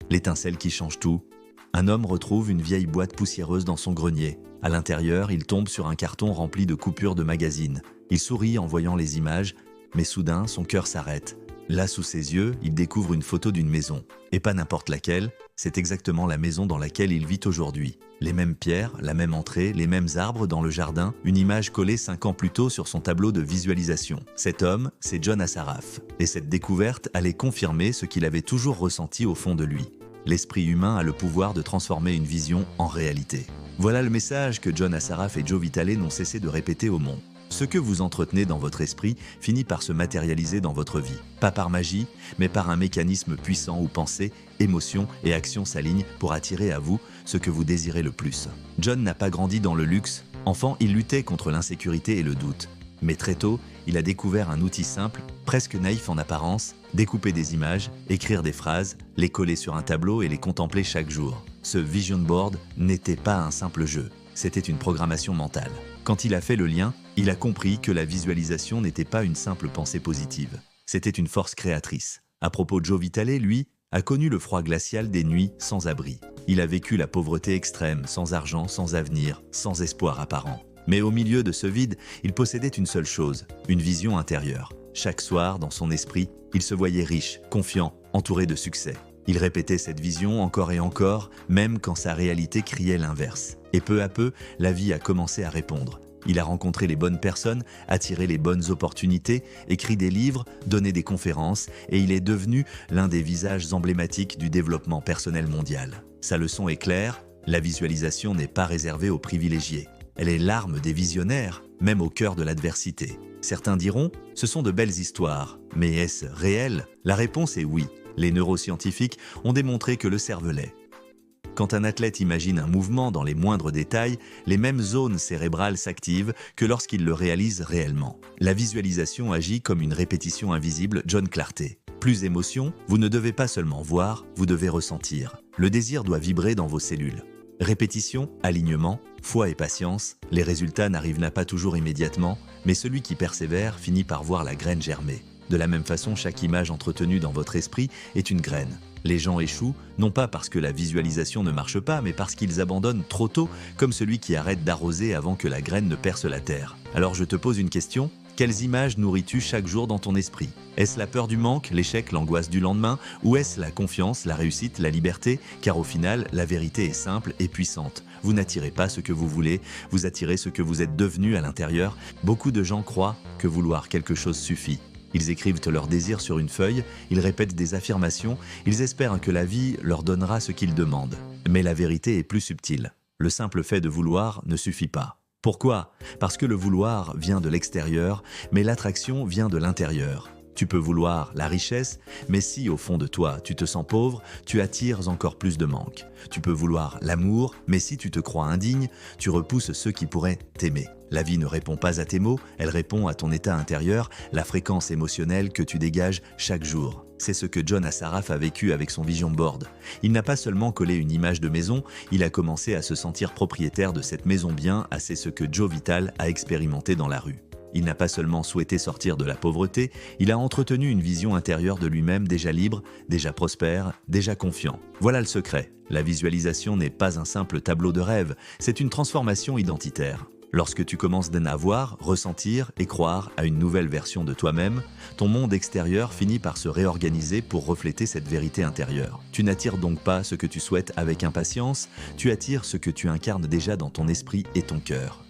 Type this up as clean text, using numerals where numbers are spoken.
l'étincelle qui change tout. Un homme retrouve une vieille boîte poussiéreuse dans son grenier. À l'intérieur, il tombe sur un carton rempli de coupures de magazines. Il sourit en voyant les images, mais soudain, son cœur s'arrête. Là, sous ses yeux, il découvre une photo d'une maison. Et pas n'importe laquelle, c'est exactement la maison dans laquelle il vit aujourd'hui. Les mêmes pierres, la même entrée, les mêmes arbres dans le jardin, une image collée 5 ans plus tôt sur son tableau de visualisation. Cet homme, c'est Jon Assaraf. Et cette découverte allait confirmer ce qu'il avait toujours ressenti au fond de lui. L'esprit humain a le pouvoir de transformer une vision en réalité. Voilà le message que Jon Assaraf et Joe Vitale n'ont cessé de répéter au monde. Ce que vous entretenez dans votre esprit finit par se matérialiser dans votre vie. Pas par magie, mais par un mécanisme puissant où pensée, émotion et action s'alignent pour attirer à vous ce que vous désirez le plus. Jon n'a pas grandi dans le luxe. Enfant, il luttait contre l'insécurité et le doute. Mais très tôt, il a découvert un outil simple, presque naïf en apparence, découper des images, écrire des phrases, les coller sur un tableau et les contempler chaque jour. Ce vision board n'était pas un simple jeu, c'était une programmation mentale. Quand il a fait le lien, il a compris que la visualisation n'était pas une simple pensée positive. C'était une force créatrice. À propos de Joe Vitale, lui, a connu le froid glacial des nuits sans abri. Il a vécu la pauvreté extrême, sans argent, sans avenir, sans espoir apparent. Mais au milieu de ce vide, il possédait une seule chose, une vision intérieure. Chaque soir, dans son esprit, il se voyait riche, confiant, entouré de succès. Il répétait cette vision encore et encore, même quand sa réalité criait l'inverse. Et peu à peu, la vie a commencé à répondre. Il a rencontré les bonnes personnes, attiré les bonnes opportunités, écrit des livres, donné des conférences, et il est devenu l'un des visages emblématiques du développement personnel mondial. Sa leçon est claire, la visualisation n'est pas réservée aux privilégiés. Elle est l'arme des visionnaires, même au cœur de l'adversité. Certains diront, ce sont de belles histoires, mais est-ce réel? La réponse est oui. Les neuroscientifiques ont démontré que le cervelet. Quand un athlète imagine un mouvement dans les moindres détails, les mêmes zones cérébrales s'activent que lorsqu'il le réalise réellement. La visualisation agit comme une répétition invisible, John Clarté. Plus émotion, vous ne devez pas seulement voir, vous devez ressentir. Le désir doit vibrer dans vos cellules. Répétition, alignement, foi et patience, les résultats n'arrivent pas toujours immédiatement, mais celui qui persévère finit par voir la graine germer. De la même façon, chaque image entretenue dans votre esprit est une graine. Les gens échouent, non pas parce que la visualisation ne marche pas, mais parce qu'ils abandonnent trop tôt, comme celui qui arrête d'arroser avant que la graine ne perce la terre. Alors je te pose une question. Quelles images nourris-tu chaque jour dans ton esprit? Est-ce la peur du manque, l'échec, l'angoisse du lendemain? Ou est-ce la confiance, la réussite, la liberté? Car au final, la vérité est simple et puissante. Vous n'attirez pas ce que vous voulez, vous attirez ce que vous êtes devenu à l'intérieur. Beaucoup de gens croient que vouloir quelque chose suffit. Ils écrivent leurs désirs sur une feuille, ils répètent des affirmations, ils espèrent que la vie leur donnera ce qu'ils demandent. Mais la vérité est plus subtile. Le simple fait de vouloir ne suffit pas. Pourquoi? Parce que le vouloir vient de l'extérieur, mais l'attraction vient de l'intérieur. Tu peux vouloir la richesse, mais si au fond de toi tu te sens pauvre, tu attires encore plus de manque. Tu peux vouloir l'amour, mais si tu te crois indigne, tu repousses ceux qui pourraient t'aimer. La vie ne répond pas à tes mots, elle répond à ton état intérieur, la fréquence émotionnelle que tu dégages chaque jour. C'est ce que Jon Assaraf a vécu avec son vision board. Il n'a pas seulement collé une image de maison, il a commencé à se sentir propriétaire de cette maison bien, c'est ce que Joe Vitale a expérimenté dans la rue. Il n'a pas seulement souhaité sortir de la pauvreté, il a entretenu une vision intérieure de lui-même déjà libre, déjà prospère, déjà confiant. Voilà le secret. La visualisation n'est pas un simple tableau de rêve, c'est une transformation identitaire. Lorsque tu commences à voir, ressentir et croire à une nouvelle version de toi-même, ton monde extérieur finit par se réorganiser pour refléter cette vérité intérieure. Tu n'attires donc pas ce que tu souhaites avec impatience, tu attires ce que tu incarnes déjà dans ton esprit et ton cœur.